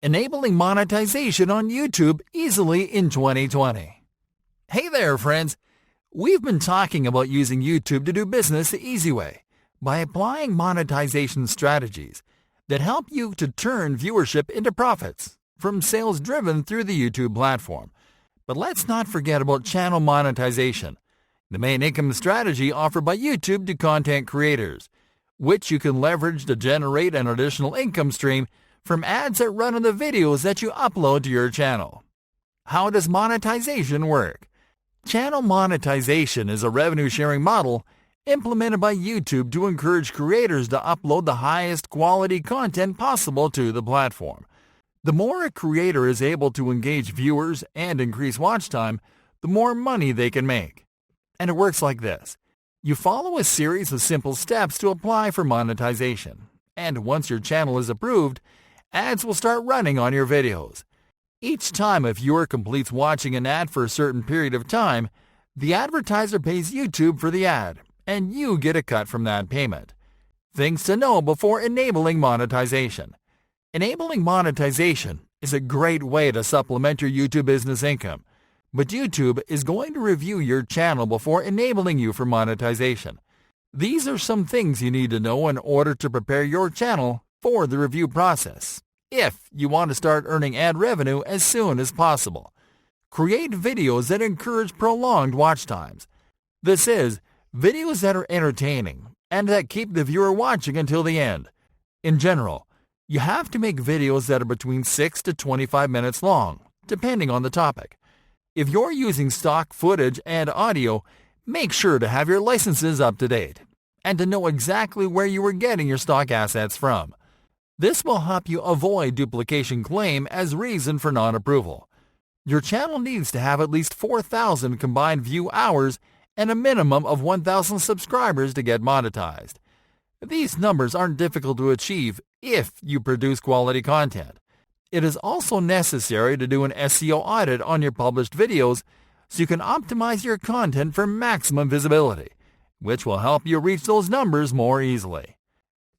enabling monetization on YouTube easily in 2020. Hey there, friends! We've been talking about using YouTube to do business the easy way by applying monetization strategies that help you to turn viewership into profits from sales driven through the YouTube platform. But let's not forget about channel monetization, the main income strategy offered by YouTube to content creators, which you can leverage to generate an additional income stream from ads that run on the videos that you upload to your channel. How does monetization work? Channel monetization is a revenue-sharing model implemented by YouTube to encourage creators to upload the highest quality content possible to the platform. The more a creator is able to engage viewers and increase watch time, the more money they can make. And it works like this. You follow a series of simple steps to apply for monetization, and once your channel is approved, ads will start running on your videos. Each time a viewer completes watching an ad for a certain period of time, the advertiser pays YouTube for the ad, and you get a cut from that payment. Things to know before enabling monetization. Enabling monetization is a great way to supplement your YouTube business income, but YouTube is going to review your channel before enabling you for monetization. These are some things you need to know in order to prepare your channel for the review process, if you want to start earning ad revenue as soon as possible. Create videos that encourage prolonged watch times. This is, videos that are entertaining and that keep the viewer watching until the end. In general, you have to make videos that are between 6 to 25 minutes long, depending on the topic. If you're using stock footage and audio, make sure to have your licenses up to date and to know exactly where you are getting your stock assets from. This will help you avoid duplication claim as reason for non-approval. Your channel needs to have at least 4,000 combined view hours and a minimum of 1,000 subscribers to get monetized. These numbers aren't difficult to achieve if you produce quality content. It is also necessary to do an SEO audit on your published videos so you can optimize your content for maximum visibility, which will help you reach those numbers more easily.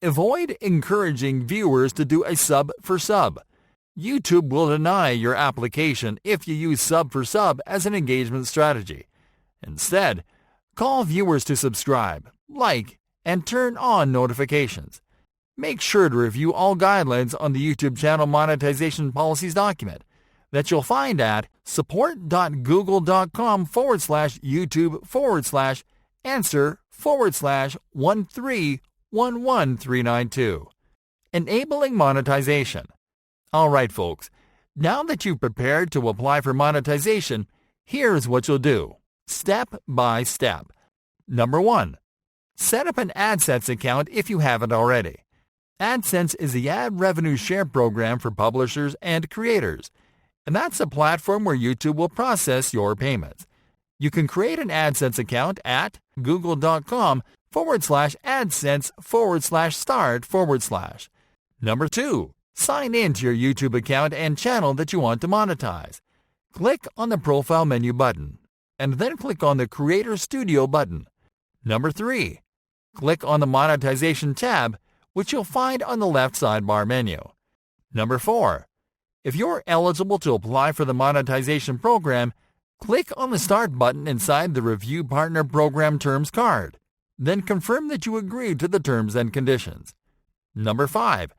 Avoid encouraging viewers to do a sub for sub. YouTube will deny your application if you use sub for sub as an engagement strategy. Instead, call viewers to subscribe, like, and turn on notifications. Make sure to review all guidelines on the YouTube channel monetization policies document that you'll find at support.google.com/YouTube/answer/1311392. Enabling monetization. Alright folks, now that you've prepared to apply for monetization, here's what you'll do, step by step. Number 1. Set up an AdSense account if you haven't already. AdSense is the ad revenue share program for publishers and creators, and that's a platform where YouTube will process your payments. You can create an AdSense account at google.com/AdSense/start/. Number 2. Sign in to your YouTube account and channel that you want to monetize. Click on the Profile menu button, and then click on the Creator Studio button. Number 3. Click on the Monetization tab, which you'll find on the left sidebar menu. Number 4. If you're eligible to apply for the monetization program, click on the Start button inside the Review Partner Program Terms card. Then confirm that you agree to the terms and conditions. Number 5.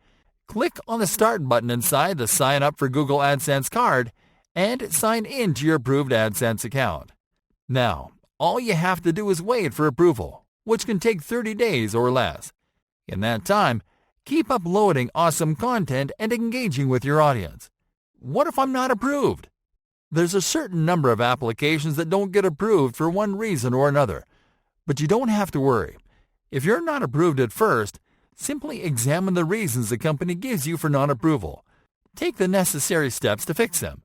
Click on the Start button inside the Sign Up for Google AdSense card and sign in to your approved AdSense account. Now, all you have to do is wait for approval, which can take 30 days or less. In that time, keep uploading awesome content and engaging with your audience. What if I'm not approved? There's a certain number of applications that don't get approved for one reason or another. But you don't have to worry. If you're not approved at first, simply examine the reasons the company gives you for non-approval. Take the necessary steps to fix them,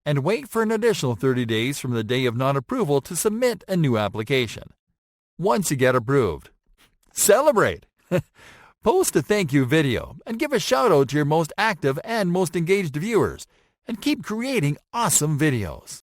and wait for an additional 30 days from the day of non-approval to submit a new application. Once you get approved, celebrate! Post a thank you video and give a shout out to your most active and most engaged viewers, and keep creating awesome videos.